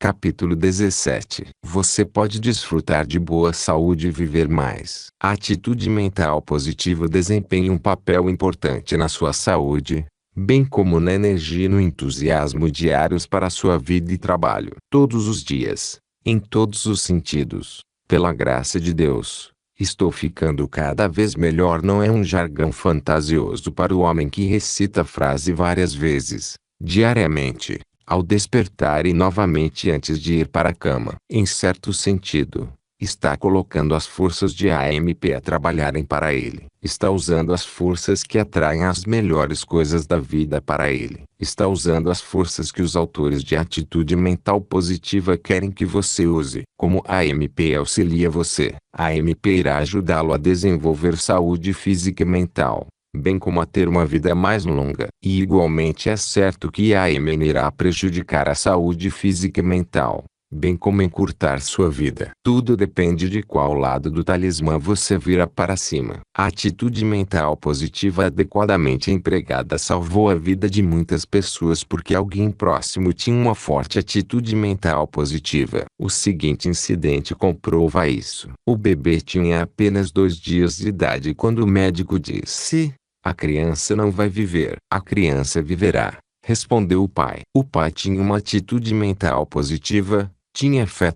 Capítulo 17. Você pode desfrutar de boa saúde e viver mais. A atitude mental positiva desempenha um papel importante na sua saúde, bem como na energia e no entusiasmo diários para a sua vida e trabalho. Todos os dias, em todos os sentidos, pela graça de Deus, estou ficando cada vez melhor. Não é um jargão fantasioso para o homem que recita a frase várias vezes, diariamente, ao despertar e novamente antes de ir para a cama. Em certo sentido, está colocando as forças de AMP a trabalharem para ele. Está usando as forças que atraem as melhores coisas da vida para ele. Está usando as forças que os autores de atitude mental positiva querem que você use. Como a AMP auxilia você, a AMP irá ajudá-lo a desenvolver saúde física e mental, bem como a ter uma vida mais longa. E igualmente é certo que a AMN irá prejudicar a saúde física e mental, bem como encurtar sua vida. Tudo depende de qual lado do talismã você vira para cima. A atitude mental positiva adequadamente empregada salvou a vida de muitas pessoas porque alguém próximo tinha uma forte atitude mental positiva. O seguinte incidente comprova isso. O bebê tinha apenas 2 dias de idade quando o médico disse: "A criança não vai viver." "A criança viverá", respondeu o pai. O pai tinha uma atitude mental positiva, tinha fé.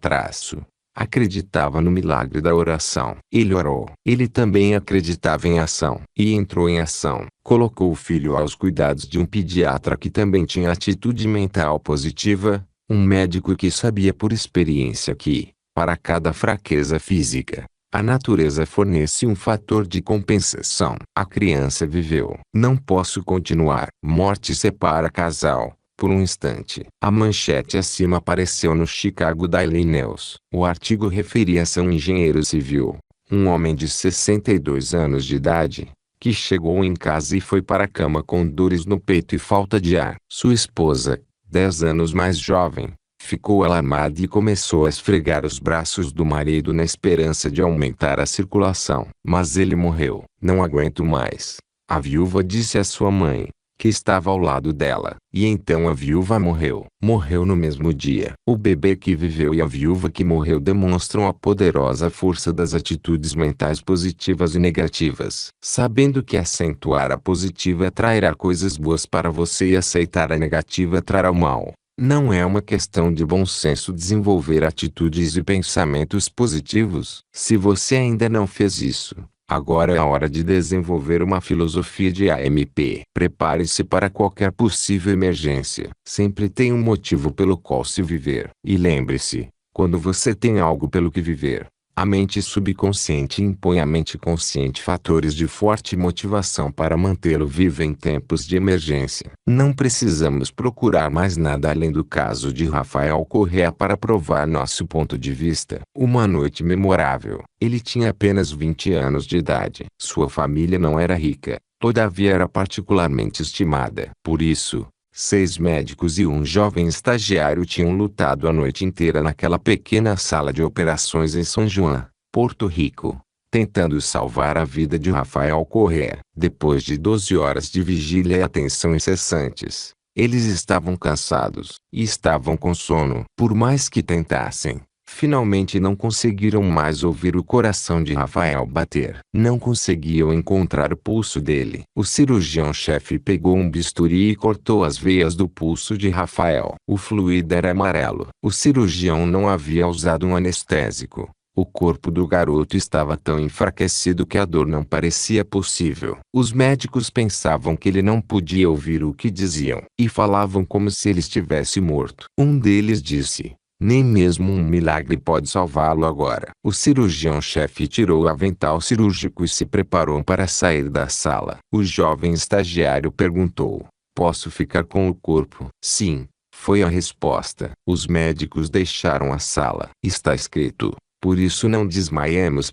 Acreditava no milagre da oração. Ele orou. Ele também acreditava em ação. E entrou em ação. Colocou o filho aos cuidados de um pediatra que também tinha atitude mental positiva, um médico que sabia por experiência que, para cada fraqueza física, a natureza fornece um fator de compensação. A criança viveu. Não posso continuar. Morte separa casal. Por um instante. A manchete acima apareceu no Chicago Daily News. O artigo referia-se a um engenheiro civil, um homem de 62 anos de idade, que chegou em casa e foi para a cama com dores no peito e falta de ar. Sua esposa, 10 anos mais jovem, ficou alarmada e começou a esfregar os braços do marido na esperança de aumentar a circulação. Mas ele morreu. "Não aguento mais", a viúva disse à sua mãe, que estava ao lado dela. E então a viúva morreu. Morreu no mesmo dia. O bebê que viveu e a viúva que morreu demonstram a poderosa força das atitudes mentais positivas e negativas. Sabendo que acentuar a positiva atrairá coisas boas para você e aceitar a negativa trará o mal, não é uma questão de bom senso desenvolver atitudes e pensamentos positivos? Se você ainda não fez isso, agora é a hora de desenvolver uma filosofia de AMP. Prepare-se para qualquer possível emergência. Sempre tem um motivo pelo qual se viver. E lembre-se, quando você tem algo pelo que viver, a mente subconsciente impõe à mente consciente fatores de forte motivação para mantê-lo vivo em tempos de emergência. Não precisamos procurar mais nada além do caso de Rafael Correa para provar nosso ponto de vista. Uma noite memorável. Ele tinha apenas 20 anos de idade. Sua família não era rica, todavia era particularmente estimada. Por isso, 6 médicos e um jovem estagiário tinham lutado a noite inteira naquela pequena sala de operações em São João, Porto Rico, tentando salvar a vida de Rafael Correa. Depois de 12 horas de vigília e atenção incessantes, eles estavam cansados e estavam com sono. Por mais que tentassem, finalmente não conseguiram mais ouvir o coração de Rafael bater. Não conseguiam encontrar o pulso dele. O cirurgião-chefe pegou um bisturi e cortou as veias do pulso de Rafael. O fluido era amarelo. O cirurgião não havia usado um anestésico. O corpo do garoto estava tão enfraquecido que a dor não parecia possível. Os médicos pensavam que ele não podia ouvir o que diziam. E falavam como se ele estivesse morto. Um deles disse: "Nem mesmo um milagre pode salvá-lo agora." O cirurgião-chefe tirou o avental cirúrgico e se preparou para sair da sala. O jovem estagiário perguntou: "Posso ficar com o corpo?" "Sim", foi a resposta. Os médicos deixaram a sala. Está escrito: "Por isso não desmaiemos.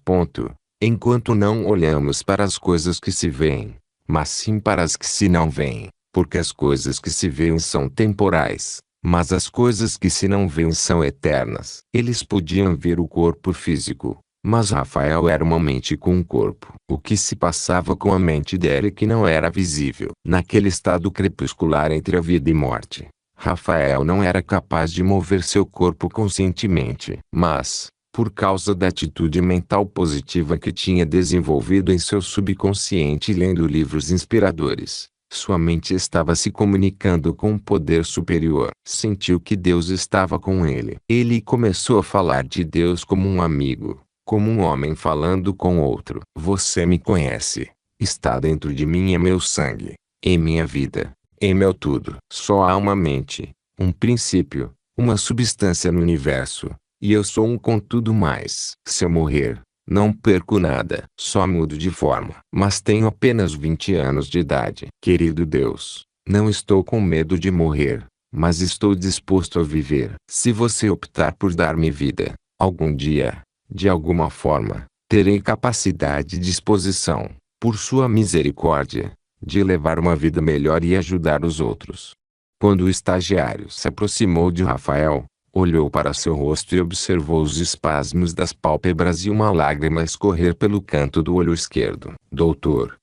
Enquanto não olhamos para as coisas que se veem, mas sim para as que se não veem, porque as coisas que se veem são temporais, mas as coisas que se não veem são eternas." Eles podiam ver o corpo físico, mas Rafael era uma mente com um corpo. O que se passava com a mente dele que não era visível? Naquele estado crepuscular entre a vida e morte, Rafael não era capaz de mover seu corpo conscientemente. Mas, por causa da atitude mental positiva que tinha desenvolvido em seu subconsciente lendo livros inspiradores, sua mente estava se comunicando com um poder superior. Sentiu que Deus estava com ele. Ele começou a falar de Deus como um amigo, como um homem falando com outro. Você me conhece. Está dentro de mim e é meu sangue, em minha vida, em meu tudo. Só há uma mente, um princípio, uma substância no universo, e eu sou um com tudo mais. Se eu morrer, não perco nada, só mudo de forma. Mas tenho apenas 20 anos de idade. Querido Deus, não estou com medo de morrer, mas estou disposto a viver. Se você optar por dar-me vida, algum dia, de alguma forma, terei capacidade e disposição, por sua misericórdia, de levar uma vida melhor e ajudar os outros. Quando o estagiário se aproximou de Rafael, olhou para seu rosto e observou os espasmos das pálpebras e uma lágrima escorrer pelo canto do olho esquerdo. Doutor,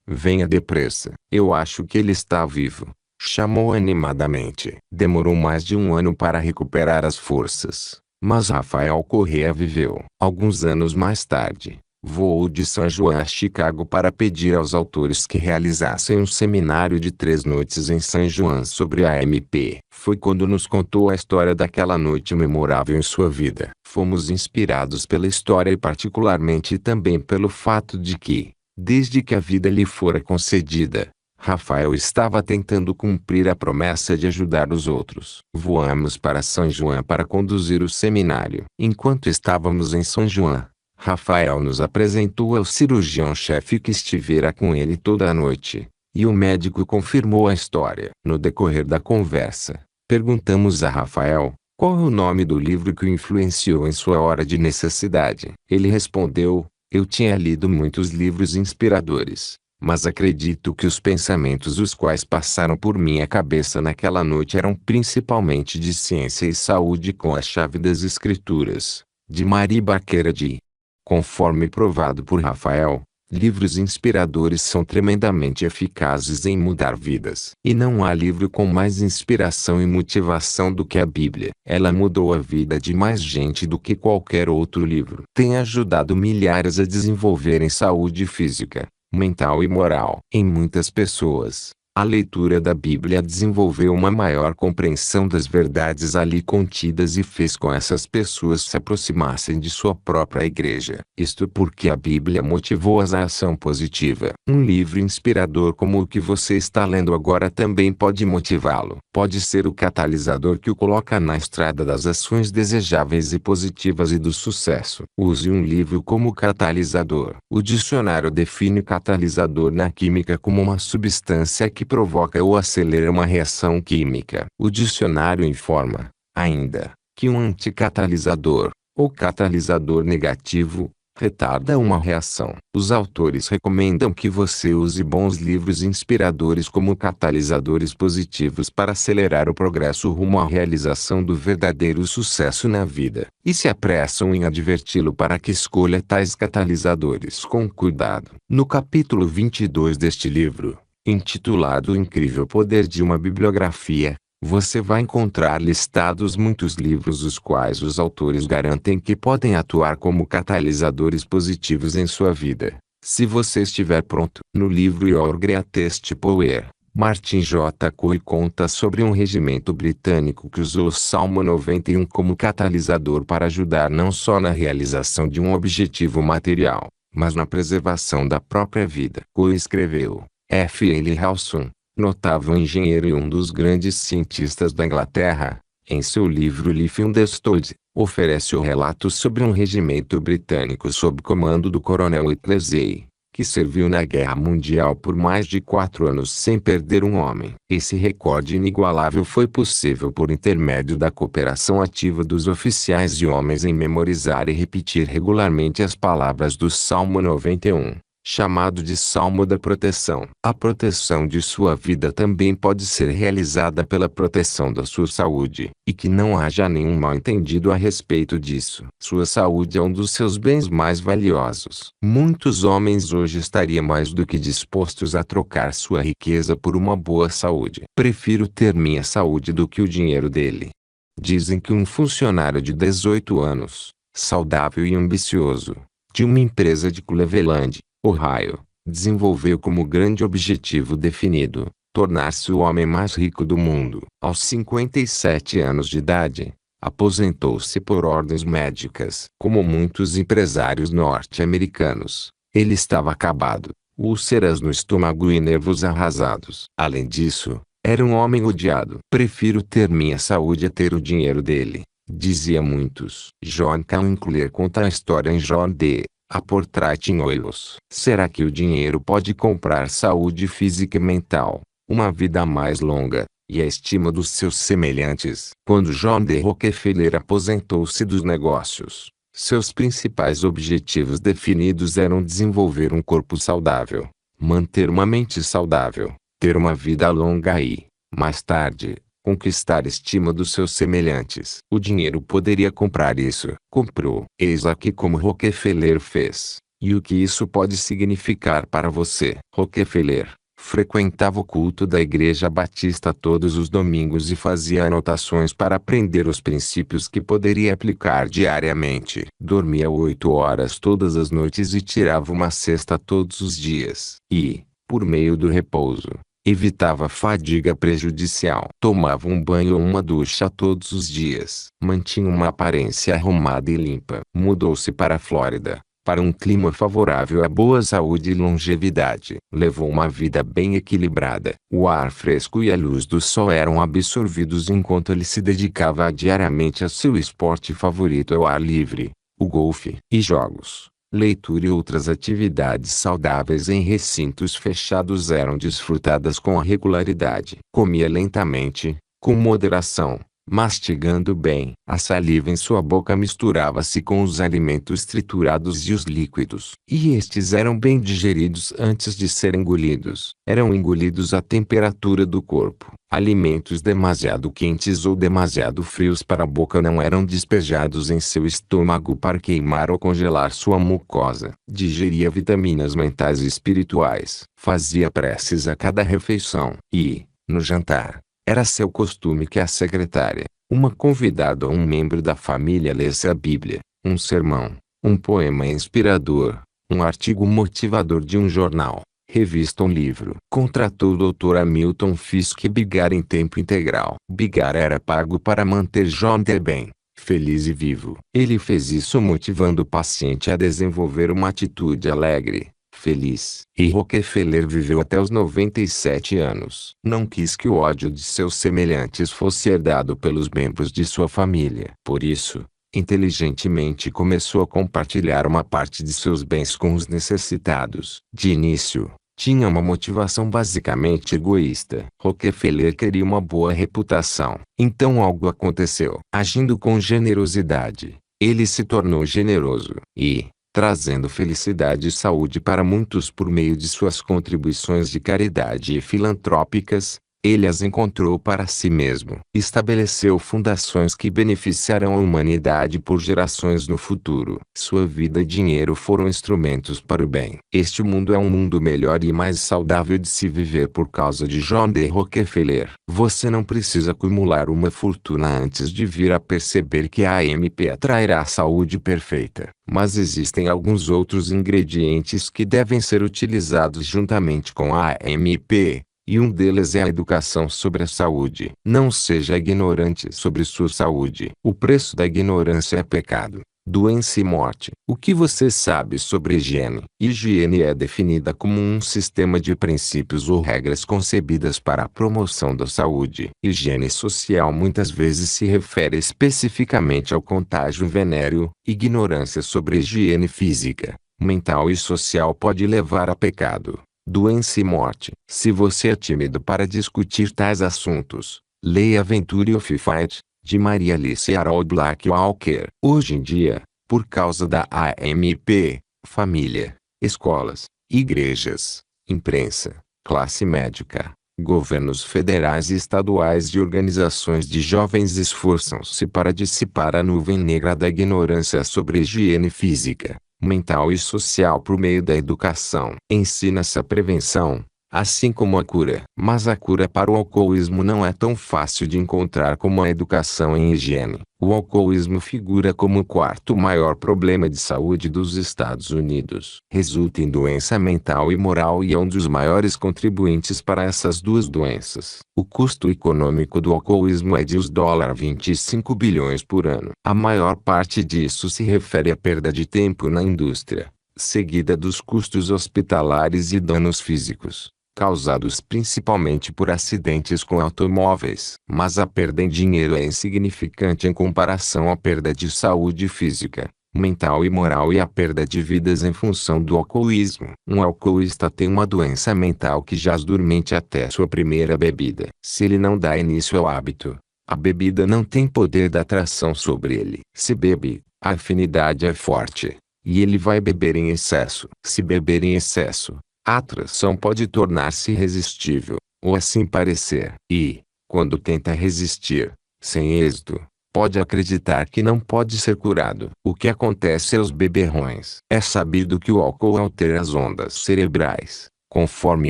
venha depressa. Eu acho que ele está vivo, chamou animadamente. Demorou mais de um ano para recuperar as forças, mas Rafael Correa viveu. Alguns anos mais tarde, voou de São João a Chicago para pedir aos autores que realizassem um seminário de 3 noites em São João sobre a MP. Foi quando nos contou a história daquela noite memorável em sua vida. Fomos inspirados pela história e particularmente também pelo fato de que, desde que a vida lhe fora concedida, Rafael estava tentando cumprir a promessa de ajudar os outros. Voamos para São João para conduzir o seminário. Enquanto estávamos em São João, Rafael nos apresentou ao cirurgião-chefe que estivera com ele toda a noite, e o médico confirmou a história. No decorrer da conversa, perguntamos a Rafael qual é o nome do livro que o influenciou em sua hora de necessidade. Ele respondeu: eu tinha lido muitos livros inspiradores, mas acredito que os pensamentos os quais passaram por minha cabeça naquela noite eram principalmente de ciência e saúde com a chave das escrituras, de Mari Baqueradi. Conforme provado por Rafael, livros inspiradores são tremendamente eficazes em mudar vidas. E não há livro com mais inspiração e motivação do que a Bíblia. Ela mudou a vida de mais gente do que qualquer outro livro. Tem ajudado milhares a desenvolverem saúde física, mental e moral. Em muitas pessoas, a leitura da Bíblia desenvolveu uma maior compreensão das verdades ali contidas e fez com essas pessoas se aproximassem de sua própria igreja. Isto porque a Bíblia motivou-as à ação positiva. Um livro inspirador como o que você está lendo agora também pode motivá-lo. Pode ser o catalisador que o coloca na estrada das ações desejáveis e positivas e do sucesso. Use um livro como catalisador. O dicionário define catalisador na química como uma substância que provoca ou acelera uma reação química. O dicionário informa, ainda, que um anticatalisador, ou catalisador negativo, retarda uma reação. Os autores recomendam que você use bons livros inspiradores como catalisadores positivos para acelerar o progresso rumo à realização do verdadeiro sucesso na vida. E se apressam em adverti-lo para que escolha tais catalisadores com cuidado. No capítulo 22 deste livro, intitulado O Incrível Poder de uma Bibliografia, você vai encontrar listados muitos livros os quais os autores garantem que podem atuar como catalisadores positivos em sua vida, se você estiver pronto. No livro Your Greatest Power, Martin J. Coe conta sobre um regimento britânico que usou o Salmo 91 como catalisador para ajudar não só na realização de um objetivo material, mas na preservação da própria vida. Coe escreveu: F. L. Hawson, notável engenheiro e um dos grandes cientistas da Inglaterra, em seu livro Life Understood, oferece o relato sobre um regimento britânico sob comando do coronel Whittlesey, que serviu na Guerra Mundial por mais de 4 anos sem perder um homem. Esse recorde inigualável foi possível por intermédio da cooperação ativa dos oficiais e homens em memorizar e repetir regularmente as palavras do Salmo 91. chamado de Salmo da Proteção. A proteção de sua vida também pode ser realizada pela proteção da sua saúde, e que não haja nenhum mal-entendido a respeito disso. Sua saúde é um dos seus bens mais valiosos. Muitos homens hoje estariam mais do que dispostos a trocar sua riqueza por uma boa saúde. Prefiro ter minha saúde do que o dinheiro dele. Dizem que um funcionário de 18 anos, saudável e ambicioso, de uma empresa de Cleveland, Ohio, desenvolveu como grande objetivo definido tornar-se o homem mais rico do mundo. Aos 57 anos de idade, aposentou-se por ordens médicas. Como muitos empresários norte-americanos, ele estava acabado, úlceras no estômago e nervos arrasados. Além disso, era um homem odiado. Prefiro ter minha saúde a ter o dinheiro dele, dizia muitos. John Winkler conta a história em John D. A Portrait in Oils. Será que o dinheiro pode comprar saúde física e mental, uma vida mais longa, e a estima dos seus semelhantes? Quando John D. Rockefeller aposentou-se dos negócios, seus principais objetivos definidos eram desenvolver um corpo saudável, manter uma mente saudável, ter uma vida longa e, mais tarde, conquistar a estima dos seus semelhantes. O dinheiro poderia comprar isso. Comprou. Eis aqui como Rockefeller fez. E o que isso pode significar para você? Rockefeller frequentava o culto da Igreja Batista todos os domingos e fazia anotações para aprender os princípios que poderia aplicar diariamente. Dormia 8 horas todas as noites e tirava uma siesta todos os dias. E, por meio do repouso, evitava fadiga prejudicial. Tomava um banho ou uma ducha todos os dias. Mantinha uma aparência arrumada e limpa. Mudou-se para a Flórida, para um clima favorável à boa saúde e longevidade. Levou uma vida bem equilibrada. O ar fresco e a luz do sol eram absorvidos enquanto ele se dedicava diariamente a seu esporte favorito ao ar livre, o golfe e jogos. Leitura e outras atividades saudáveis em recintos fechados eram desfrutadas com regularidade. Comia lentamente, com moderação, mastigando bem. A saliva em sua boca misturava-se com os alimentos triturados e os líquidos. E estes eram bem digeridos antes de serem engolidos. Eram engolidos à temperatura do corpo. Alimentos demasiado quentes ou demasiado frios para a boca não eram despejados em seu estômago para queimar ou congelar sua mucosa. Digeria vitaminas mentais e espirituais. Fazia preces a cada refeição. E, no jantar, era seu costume que a secretária, uma convidada ou um membro da família lesse a Bíblia, um sermão, um poema inspirador, um artigo motivador de um jornal, revista ou livro. Contratou o Dr. Hamilton Fisk Bigar em tempo integral. Bigar era pago para manter John D. bem, feliz e vivo. Ele fez isso motivando o paciente a desenvolver uma atitude alegre, feliz. E Rockefeller viveu até os 97 anos. Não quis que o ódio de seus semelhantes fosse herdado pelos membros de sua família. Por isso, inteligentemente começou a compartilhar uma parte de seus bens com os necessitados. De início, tinha uma motivação basicamente egoísta. Rockefeller queria uma boa reputação. Então algo aconteceu. Agindo com generosidade, ele se tornou generoso e, trazendo felicidade e saúde para muitos por meio de suas contribuições de caridade e filantrópicas, ele as encontrou para si mesmo. Estabeleceu fundações que beneficiarão a humanidade por gerações no futuro. Sua vida e dinheiro foram instrumentos para o bem. Este mundo é um mundo melhor e mais saudável de se viver por causa de John D. Rockefeller. Você não precisa acumular uma fortuna antes de vir a perceber que a AMP atrairá a saúde perfeita. Mas existem alguns outros ingredientes que devem ser utilizados juntamente com a AMP. E um deles é a educação sobre a saúde. Não seja ignorante sobre sua saúde. O preço da ignorância é pecado, doença e morte. O que você sabe sobre higiene? Higiene é definida como um sistema de princípios ou regras concebidas para a promoção da saúde. Higiene social muitas vezes se refere especificamente ao contágio venéreo. Ignorância sobre higiene física, mental e social pode levar a pecado, doença e morte. Se você é tímido para discutir tais assuntos, leia Venture of Fight, de Maria Alice Harold Black Walker. Hoje em dia, por causa da AMP, família, escolas, Igrejas, imprensa, classe médica, governos federais e estaduais e organizações de jovens esforçam-se para dissipar a nuvem negra da ignorância sobre higiene física, mental e social por meio da educação. Ensina-se a prevenção, assim como a cura. Mas a cura para o alcoolismo não é tão fácil de encontrar como a educação em higiene. O alcoolismo figura como o quarto maior problema de saúde dos Estados Unidos. Resulta em doença mental e moral e é um dos maiores contribuintes para essas duas doenças. O custo econômico do alcoolismo é de US$ 25 bilhões por ano. A maior parte disso se refere à perda de tempo na indústria, seguida dos custos hospitalares e danos físicos, causados principalmente por acidentes com automóveis. Mas a perda em dinheiro é insignificante em comparação à perda de saúde física, mental e moral e à perda de vidas em função do alcoolismo. Um alcoolista tem uma doença mental que jaz dormente até sua primeira bebida. Se ele não dá início ao hábito, a bebida não tem poder de atração sobre ele. Se bebe, a afinidade é forte, e ele vai beber em excesso. Se beber em excesso, a atração pode tornar-se irresistível, ou assim parecer. E, quando tenta resistir, sem êxito, pode acreditar que não pode ser curado. O que acontece aos beberrões? É sabido que o álcool altera as ondas cerebrais, conforme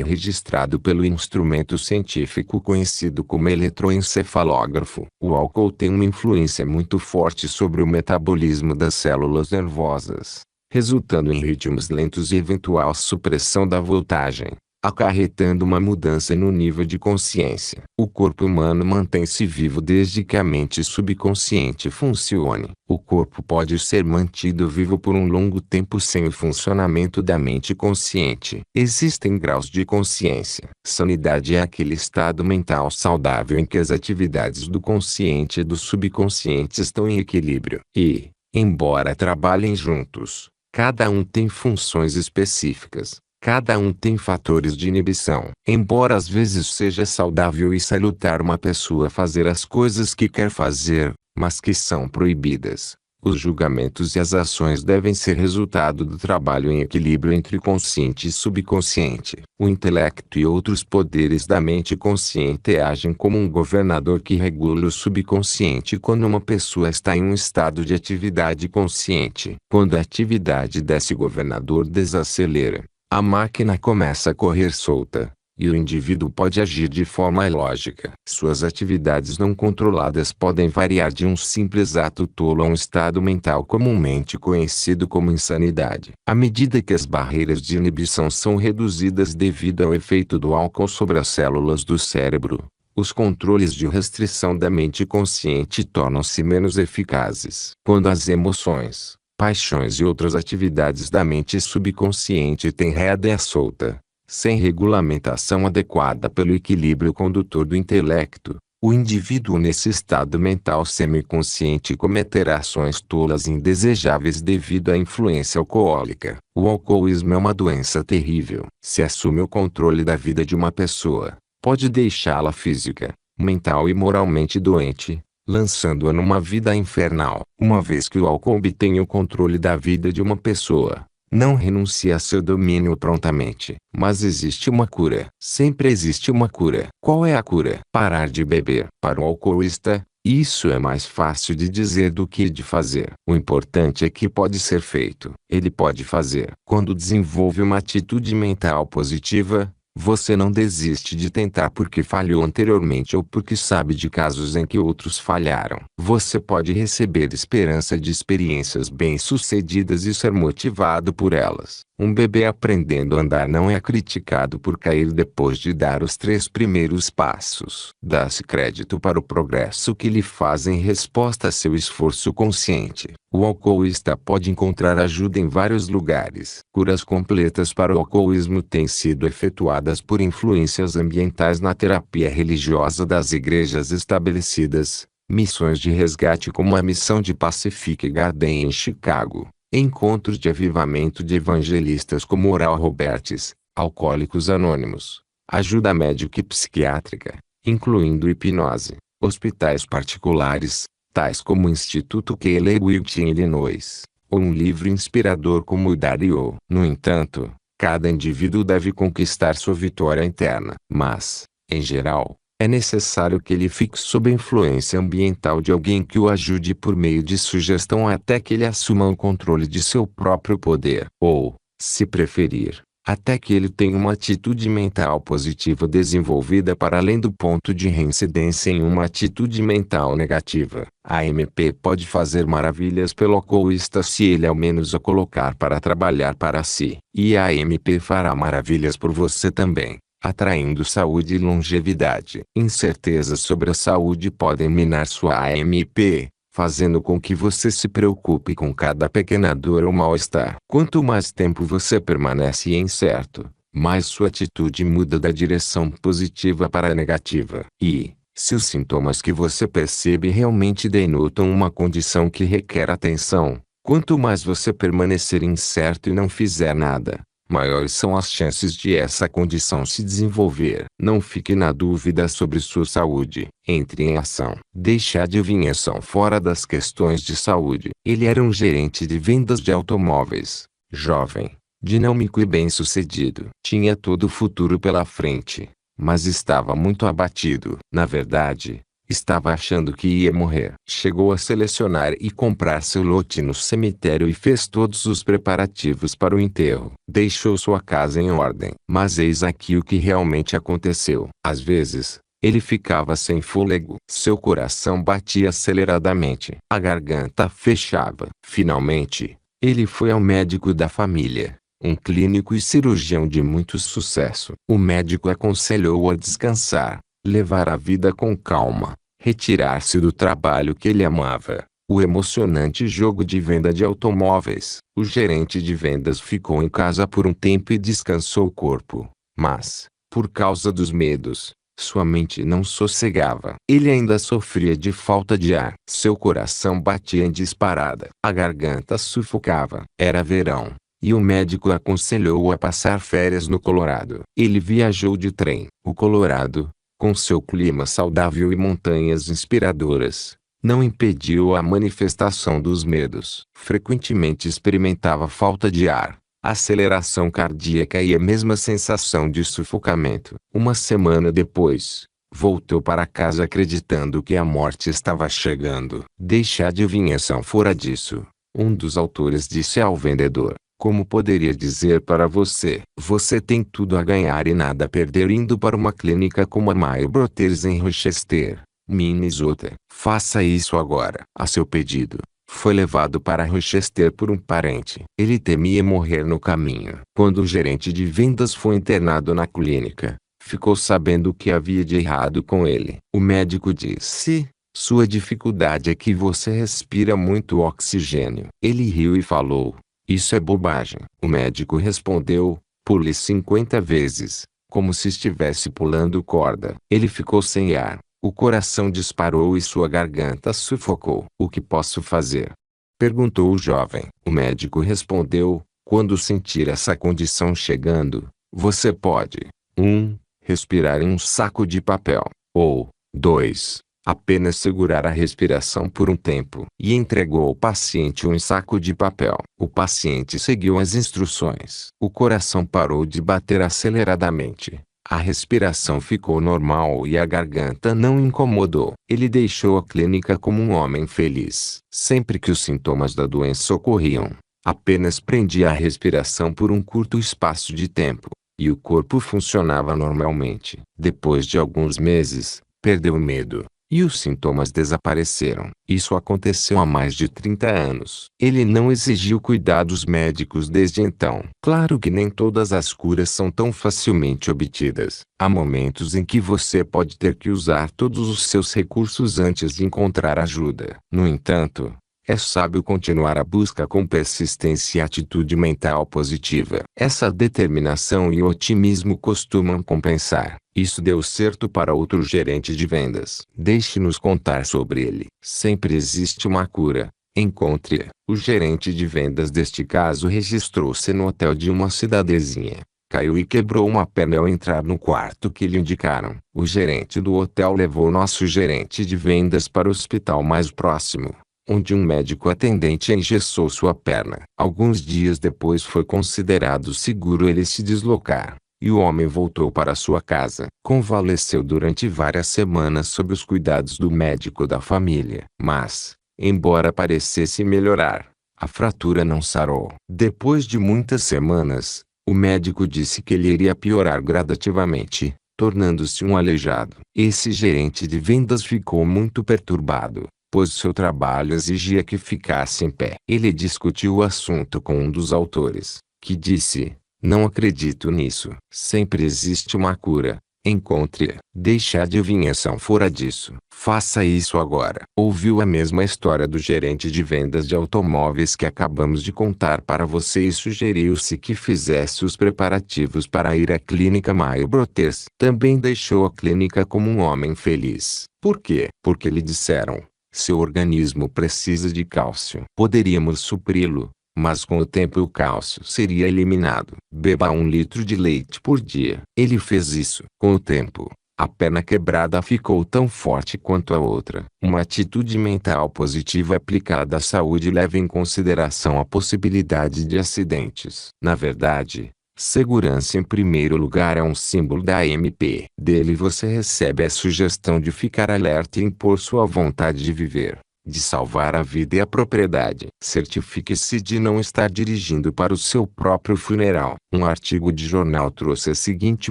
registrado pelo instrumento científico conhecido como eletroencefalógrafo. O álcool tem uma influência muito forte sobre o metabolismo das células nervosas, resultando em ritmos lentos e eventual supressão da voltagem, acarretando uma mudança no nível de consciência. O corpo humano mantém-se vivo desde que a mente subconsciente funcione. O corpo pode ser mantido vivo por um longo tempo sem o funcionamento da mente consciente. Existem graus de consciência. Sanidade é aquele estado mental saudável em que as atividades do consciente e do subconsciente estão em equilíbrio. E, embora trabalhem juntos, cada um tem funções específicas. Cada um tem fatores de inibição. Embora às vezes seja saudável e salutar uma pessoa fazer as coisas que quer fazer, mas que são proibidas, os julgamentos e as ações devem ser resultado do trabalho em equilíbrio entre consciente e subconsciente. O intelecto e outros poderes da mente consciente agem como um governador que regula o subconsciente quando uma pessoa está em um estado de atividade consciente. Quando a atividade desse governador desacelera, a máquina começa a correr solta, e o indivíduo pode agir de forma ilógica. Suas atividades não controladas podem variar de um simples ato tolo a um estado mental comumente conhecido como insanidade. À medida que as barreiras de inibição são reduzidas devido ao efeito do álcool sobre as células do cérebro, os controles de restrição da mente consciente tornam-se menos eficazes. Quando as emoções, paixões e outras atividades da mente subconsciente têm rédea solta, sem regulamentação adequada pelo equilíbrio condutor do intelecto, o indivíduo nesse estado mental semiconsciente cometerá ações tolas e indesejáveis devido à influência alcoólica. O alcoolismo é uma doença terrível. Se assume o controle da vida de uma pessoa, pode deixá-la física, mental e moralmente doente, lançando-a numa vida infernal. Uma vez que o álcool obtém o controle da vida de uma pessoa, não renuncia a seu domínio prontamente. Mas existe uma cura. Sempre existe uma cura. Qual é a cura? Parar de beber. Para o alcoolista, isso é mais fácil de dizer do que de fazer. O importante é que pode ser feito. Ele pode fazer. Quando desenvolve uma atitude mental positiva, você não desiste de tentar porque falhou anteriormente ou porque sabe de casos em que outros falharam. Você pode receber esperança de experiências bem-sucedidas e ser motivado por elas. Um bebê aprendendo a andar não é criticado por cair depois de dar os 3 primeiros passos. Dá-se crédito para o progresso que lhe faz em resposta a seu esforço consciente. O alcoolista pode encontrar ajuda em vários lugares. Curas completas para o alcoolismo têm sido efetuadas por influências ambientais na terapia religiosa das igrejas estabelecidas, missões de resgate como a missão de Pacific Garden em Chicago, encontros de avivamento de evangelistas como Oral Roberts, Alcoólicos Anônimos, ajuda médica e psiquiátrica, incluindo hipnose, hospitais particulares, tais como o Instituto Keller Wills em Illinois, ou um livro inspirador como o Dario. No entanto, Cada indivíduo deve conquistar sua vitória interna. Mas, em geral, é necessário que ele fique sob a influência ambiental de alguém que o ajude por meio de sugestão até que ele assuma o controle de seu próprio poder. Ou, se preferir, até que ele tenha uma atitude mental positiva desenvolvida para além do ponto de reincidência em uma atitude mental negativa. A MP pode fazer maravilhas pelo alcoolista se ele ao menos o colocar para trabalhar para si. E a MP fará maravilhas por você também, atraindo saúde e longevidade. Incertezas sobre a saúde podem minar sua AMP, fazendo com que você se preocupe com cada pequena dor ou mal-estar. Quanto mais tempo você permanece incerto, mais sua atitude muda da direção positiva para a negativa. E, se os sintomas que você percebe realmente denotam uma condição que requer atenção, quanto mais você permanecer incerto e não fizer nada, maiores são as chances de essa condição se desenvolver. Não fique na dúvida sobre sua saúde. Entre em ação. Deixe a adivinhação fora das questões de saúde. Ele era um gerente de vendas de automóveis, jovem, dinâmico e bem-sucedido. Tinha todo o futuro pela frente, mas estava muito abatido. Na verdade, estava achando que ia morrer. Chegou a selecionar e comprar seu lote no cemitério e fez todos os preparativos para o enterro. Deixou sua casa em ordem. Mas eis aqui o que realmente aconteceu. Às vezes, ele ficava sem fôlego. Seu coração batia aceleradamente. A garganta fechava. Finalmente, ele foi ao médico da família, um clínico e cirurgião de muito sucesso. O médico aconselhou-o a descansar, levar a vida com calma, retirar-se do trabalho que ele amava, o emocionante jogo de venda de automóveis. O gerente de vendas ficou em casa por um tempo e descansou o corpo. Mas, por causa dos medos, sua mente não sossegava. Ele ainda sofria de falta de ar. Seu coração batia em disparada. A garganta sufocava. Era verão, e o médico aconselhou-o a passar férias no Colorado. Ele viajou de trem. O Colorado, com seu clima saudável e montanhas inspiradoras, não impediu a manifestação dos medos. Frequentemente experimentava falta de ar, aceleração cardíaca e a mesma sensação de sufocamento. Uma semana depois, voltou para casa acreditando que a morte estava chegando. Deixe a adivinhação fora disso. Um dos autores disse ao vendedor: como poderia dizer para você? Você tem tudo a ganhar e nada a perder indo para uma clínica como a Mayo Brothers em Rochester, Minnesota. Faça isso agora. A seu pedido, foi levado para Rochester por um parente. Ele temia morrer no caminho. Quando o gerente de vendas foi internado na clínica, ficou sabendo o que havia de errado com ele. O médico disse: sua dificuldade é que você respira muito oxigênio. Ele riu e falou: isso é bobagem. O médico respondeu: pule 50 vezes, como se estivesse pulando corda. Ele ficou sem ar, o coração disparou e sua garganta sufocou. O que posso fazer? Perguntou o jovem. O médico respondeu: quando sentir essa condição chegando, você pode 1. Respirar em um saco de papel. Ou 2. Apenas segurar a respiração por um tempo. E entregou ao paciente um saco de papel. O paciente seguiu as instruções. O coração parou de bater aceleradamente. A respiração ficou normal e a garganta não incomodou. Ele deixou a clínica como um homem feliz. Sempre que os sintomas da doença ocorriam, apenas prendia a respiração por um curto espaço de tempo, e o corpo funcionava normalmente. Depois de alguns meses, perdeu o medo, e os sintomas desapareceram. Isso aconteceu há mais de 30 anos. Ele não exigiu cuidados médicos desde então. Claro que nem todas as curas são tão facilmente obtidas. Há momentos em que você pode ter que usar todos os seus recursos antes de encontrar ajuda. No entanto, é sábio continuar a busca com persistência e atitude mental positiva. Essa determinação e otimismo costumam compensar. Isso deu certo para outro gerente de vendas. Deixe-nos contar sobre ele. Sempre existe uma cura. Encontre-a. O gerente de vendas deste caso registrou-se no hotel de uma cidadezinha. Caiu e quebrou uma perna ao entrar no quarto que lhe indicaram. O gerente do hotel levou nosso gerente de vendas para o hospital mais próximo. onde um médico atendente engessou sua perna. Alguns dias depois foi considerado seguro ele se deslocar, e o homem voltou para sua casa. Convalesceu durante várias semanas sob os cuidados do médico da família. Mas, embora parecesse melhorar, a fratura não sarou. Depois de muitas semanas, o médico disse que ele iria piorar gradativamente, tornando-se um aleijado. Esse gerente de vendas ficou muito perturbado, pois seu trabalho exigia que ficasse em pé. Ele discutiu o assunto com um dos autores, que disse: "Não acredito nisso. Sempre existe uma cura. Encontre-a. Deixe a adivinhação fora disso. Faça isso agora." Ouviu a mesma história do gerente de vendas de automóveis que acabamos de contar para você e sugeriu-se que fizesse os preparativos para ir à clínica Maio Brothers. Também deixou a clínica como um homem feliz. Por quê? Porque lhe disseram: seu organismo precisa de cálcio. Poderíamos supri-lo, mas com o tempo o cálcio seria eliminado. Beba 1 litro de leite por dia. Ele fez isso. Com o tempo, a perna quebrada ficou tão forte quanto a outra. Uma atitude mental positiva aplicada à saúde leva em consideração a possibilidade de acidentes. Na verdade, segurança em primeiro lugar é um símbolo da AMP. Dele você recebe a sugestão de ficar alerta e impor sua vontade de viver, de salvar a vida e a propriedade. Certifique-se de não estar dirigindo para o seu próprio funeral. Um artigo de jornal trouxe a seguinte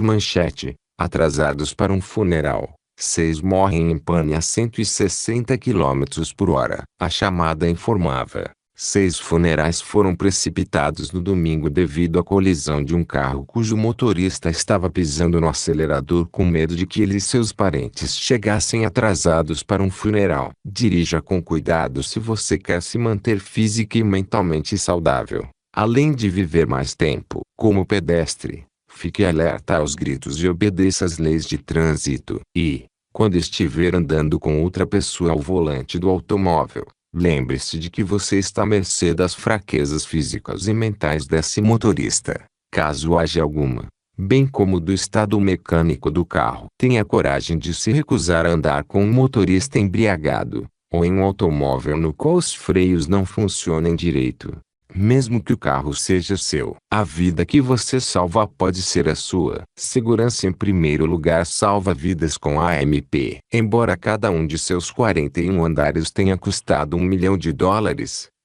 manchete: atrasados para um funeral, 6 morrem em pane a 160 km por hora. A chamada informava: 6 funerais foram precipitados no domingo devido à colisão de um carro cujo motorista estava pisando no acelerador com medo de que ele e seus parentes chegassem atrasados para um funeral. Dirija com cuidado se você quer se manter física e mentalmente saudável, além de viver mais tempo. Como pedestre, fique alerta aos gritos e obedeça às leis de trânsito. E, quando estiver andando com outra pessoa ao volante do automóvel, lembre-se de que você está à mercê das fraquezas físicas e mentais desse motorista, caso haja alguma, bem como do estado mecânico do carro. Tenha coragem de se recusar a andar com um motorista embriagado, ou em um automóvel no qual os freios não funcionem direito, mesmo que o carro seja seu. A vida que você salva pode ser a sua. Segurança em primeiro lugar salva vidas com a AMP. Embora cada um de seus 41 andares tenha custado $1 milhão,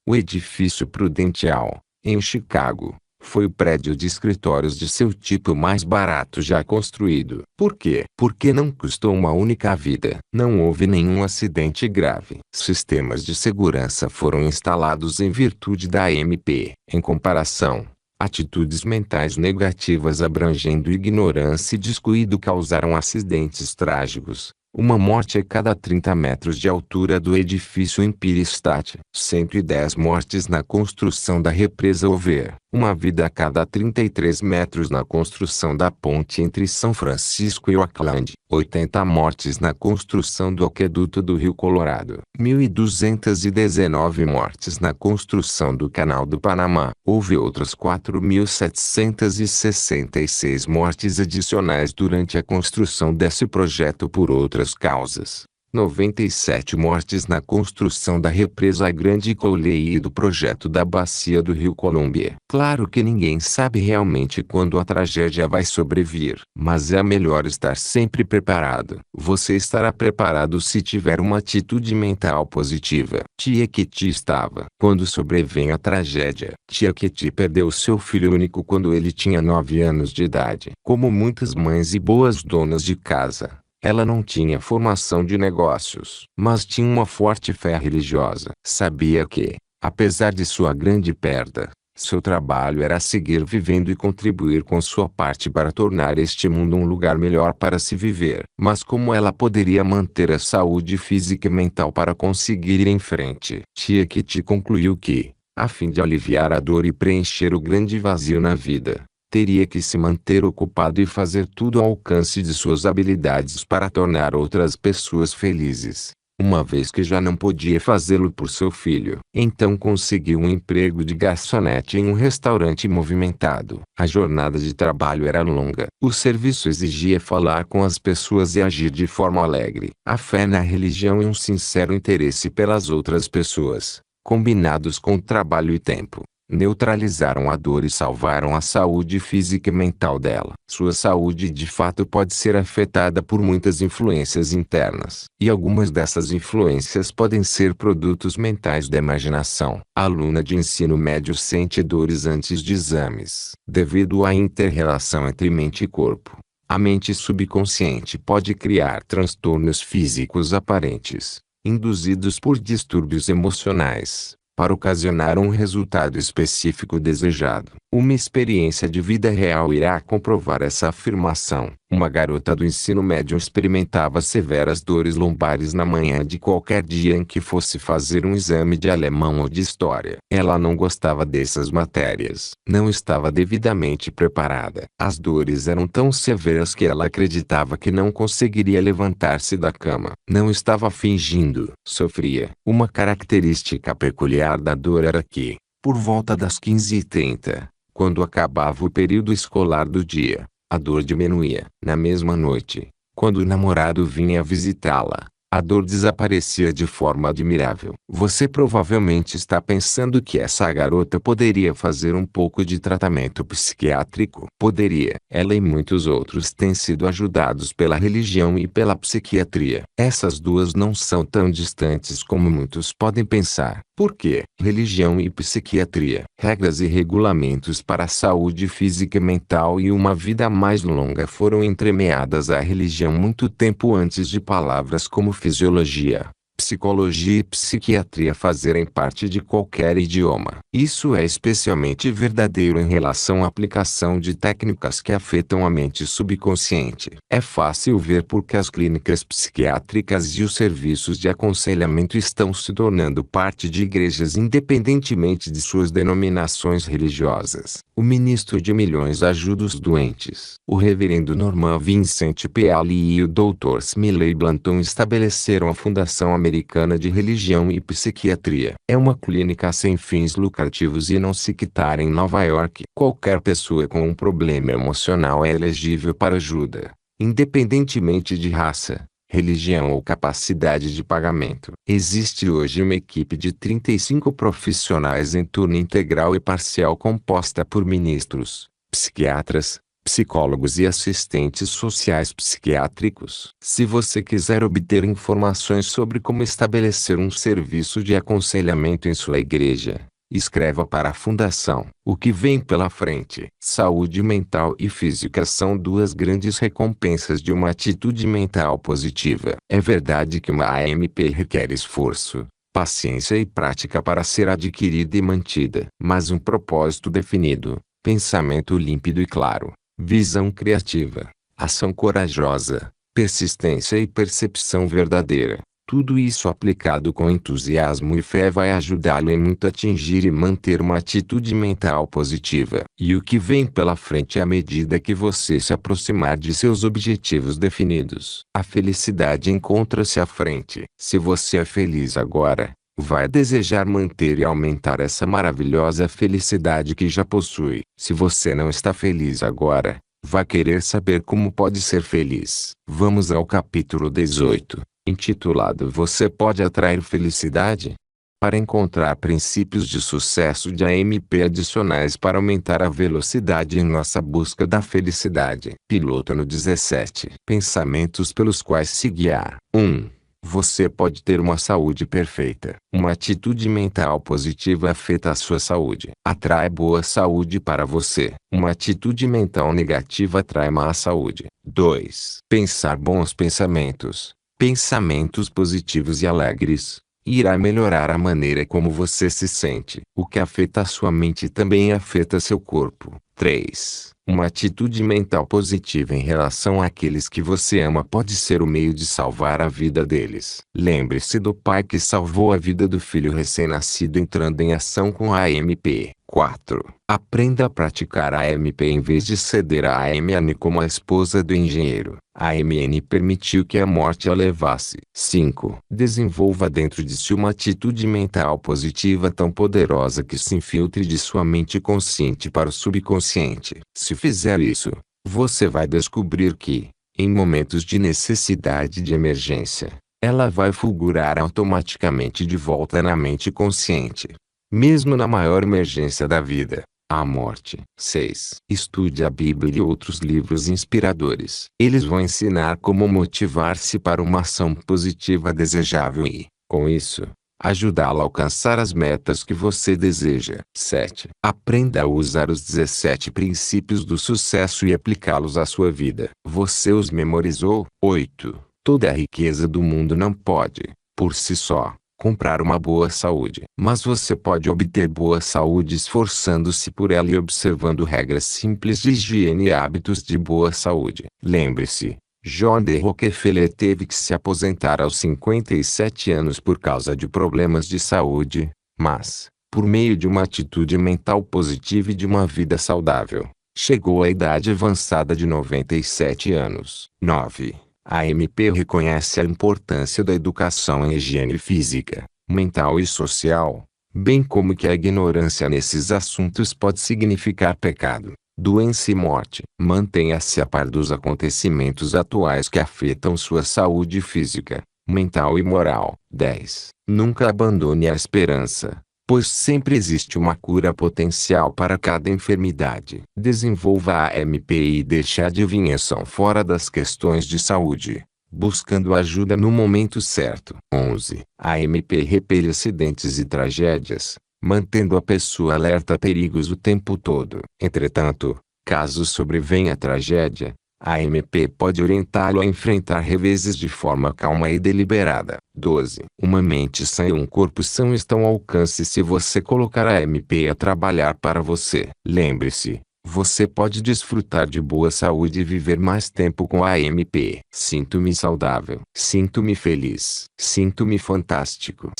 o edifício Prudential, em Chicago, foi o prédio de escritórios de seu tipo mais barato já construído. Por quê? Porque não custou uma única vida. Não houve nenhum acidente grave. Sistemas de segurança foram instalados em virtude da AMP. Em comparação, atitudes mentais negativas abrangendo ignorância e descuido causaram acidentes trágicos. Uma morte a cada 30 metros de altura do edifício Empire State. 110 mortes na construção da represa Hoover. Uma vida a cada 33 metros na construção da ponte entre São Francisco e Oakland. 80 mortes na construção do aqueduto do Rio Colorado. 1.219 mortes na construção do Canal do Panamá. Houve outras 4.766 mortes adicionais durante a construção desse projeto por outras causas. 97 mortes na construção da represa Grande Coulee e do projeto da bacia do Rio Columbia. Claro que ninguém sabe realmente quando a tragédia vai sobrevir, mas é melhor estar sempre preparado. Você estará preparado se tiver uma atitude mental positiva. Tia Kitty estava. Quando sobrevém a tragédia, Tia Kitty perdeu seu filho único quando ele tinha 9 anos de idade. Como muitas mães e boas donas de casa, ela não tinha formação de negócios, mas tinha uma forte fé religiosa. Sabia que, apesar de sua grande perda, seu trabalho era seguir vivendo e contribuir com sua parte para tornar este mundo um lugar melhor para se viver. Mas como ela poderia manter a saúde física e mental para conseguir ir em frente? Tia Kitty concluiu que, a fim de aliviar a dor e preencher o grande vazio na vida, teria que se manter ocupado e fazer tudo ao alcance de suas habilidades para tornar outras pessoas felizes. uma vez que já não podia fazê-lo por seu filho. Então conseguiu um emprego de garçonete em um restaurante movimentado. A jornada de trabalho era longa. O serviço exigia falar com as pessoas e agir de forma alegre. A fé na religião e um sincero interesse pelas outras pessoas, combinados com trabalho e tempo, neutralizaram a dor e salvaram a saúde física e mental dela. Sua saúde de fato pode ser afetada por muitas influências internas. E algumas dessas influências podem ser produtos mentais da imaginação. A aluna de ensino médio sente dores antes de exames, devido à inter-relação entre mente e corpo. A mente subconsciente pode criar transtornos físicos aparentes, induzidos por distúrbios emocionais, para ocasionar um resultado específico desejado. Uma experiência de vida real irá comprovar essa afirmação. Uma garota do ensino médio experimentava severas dores lombares na manhã de qualquer dia em que fosse fazer um exame de alemão ou de história. Ela não gostava dessas matérias. Não estava devidamente preparada. As dores eram tão severas que ela acreditava que não conseguiria levantar-se da cama. Não estava fingindo. Sofria. Uma característica peculiar da dor era que, por volta das 15h30, quando acabava o período escolar do dia, a dor diminuía. Na mesma noite, quando o namorado vinha visitá-la, a dor desaparecia de forma admirável. Você provavelmente está pensando que essa garota poderia fazer um pouco de tratamento psiquiátrico. Poderia. Ela e muitos outros têm sido ajudados pela religião e pela psiquiatria. Essas duas não são tão distantes como muitos podem pensar. Por quê? Religião e psiquiatria. Regras e regulamentos para a saúde física e mental e uma vida mais longa foram entremeadas à religião muito tempo antes de palavras como fisiologia, psicologia e psiquiatria fazerem parte de qualquer idioma. Isso é especialmente verdadeiro em relação à aplicação de técnicas que afetam a mente subconsciente. É fácil ver por que as clínicas psiquiátricas e os serviços de aconselhamento estão se tornando parte de igrejas independentemente de suas denominações religiosas. O ministro de milhões ajuda os doentes. O reverendo Norman Vincent Peale e o Dr. Smiley Blanton estabeleceram a Fundação Americana de Religião e Psiquiatria. É uma clínica sem fins lucrativos e não sectária em Nova York. Qualquer pessoa com um problema emocional é elegível para ajuda, independentemente de raça, religião ou capacidade de pagamento. Existe hoje uma equipe de 35 profissionais em turno integral e parcial composta por ministros, psiquiatras, psicólogos e assistentes sociais psiquiátricos. Se você quiser obter informações sobre como estabelecer um serviço de aconselhamento em sua igreja, escreva para a Fundação. O que vem pela frente. Saúde mental e física são duas grandes recompensas de uma atitude mental positiva. É verdade que uma AMP requer esforço, paciência e prática para ser adquirida e mantida. Mas um propósito definido, pensamento límpido e claro, visão criativa, ação corajosa, persistência e percepção verdadeira. Tudo isso aplicado com entusiasmo e fé vai ajudá-lo em muito a atingir e manter uma atitude mental positiva. E o que vem pela frente à medida que você se aproximar de seus objetivos definidos. A felicidade encontra-se à frente. Se você é feliz agora, vai desejar manter e aumentar essa maravilhosa felicidade que já possui. Se você não está feliz agora, vai querer saber como pode ser feliz. Vamos ao capítulo 18. Intitulado Você pode atrair felicidade? Para encontrar princípios de sucesso de AMP adicionais para aumentar a velocidade em nossa busca da felicidade. Piloto no 17. Pensamentos pelos quais se guiar. 1. Você pode ter uma saúde perfeita. Uma atitude mental positiva afeta a sua saúde. Atrai boa saúde para você. Uma atitude mental negativa atrai má saúde. 2. Pensar bons pensamentos. Pensamentos positivos e alegres, irá melhorar a maneira como você se sente. O que afeta a sua mente também afeta seu corpo. 3. Uma atitude mental positiva em relação àqueles que você ama pode ser o meio de salvar a vida deles. Lembre-se do pai que salvou a vida do filho recém-nascido entrando em ação com a AMP. 4. Aprenda a praticar a AMP em vez de ceder a AMN como a esposa do engenheiro. A AMN permitiu que a morte a levasse. 5. Desenvolva dentro de si uma atitude mental positiva tão poderosa que se infiltre de sua mente consciente para o subconsciente. Se fizer isso, você vai descobrir que, em momentos de necessidade de emergência, ela vai fulgurar automaticamente de volta na mente consciente. Mesmo na maior emergência da vida, a morte. 6. Estude a Bíblia e outros livros inspiradores. Eles vão ensinar como motivar-se para uma ação positiva desejável e, com isso, ajudá-lo a alcançar as metas que você deseja. 7. Aprenda a usar os 17 princípios do sucesso e aplicá-los à sua vida. Você os memorizou? 8. Toda a riqueza do mundo não pode, por si só, comprar uma boa saúde. Mas você pode obter boa saúde esforçando-se por ela e observando regras simples de higiene e hábitos de boa saúde. Lembre-se, John D. Rockefeller teve que se aposentar aos 57 anos por causa de problemas de saúde, mas, por meio de uma atitude mental positiva e de uma vida saudável, chegou à idade avançada de 97 anos. 9. A AMP reconhece a importância da educação em higiene física, mental e social, bem como que a ignorância nesses assuntos pode significar pecado, doença e morte. Mantenha-se a par dos acontecimentos atuais que afetam sua saúde física, mental e moral. 10. Nunca abandone a esperança, pois sempre existe uma cura potencial para cada enfermidade. Desenvolva a AMP e deixe a adivinhação fora das questões de saúde, buscando ajuda no momento certo. 11. A AMP repele acidentes e tragédias, mantendo a pessoa alerta a perigos o tempo todo. Entretanto, caso sobrevenha a tragédia, a AMP pode orientá-lo a enfrentar reveses de forma calma e deliberada. 12. Uma mente sã e um corpo são estão ao alcance se você colocar a AMP a trabalhar para você. Lembre-se, você pode desfrutar de boa saúde e viver mais tempo com a AMP. Sinto-me saudável. Sinto-me feliz. Sinto-me fantástico.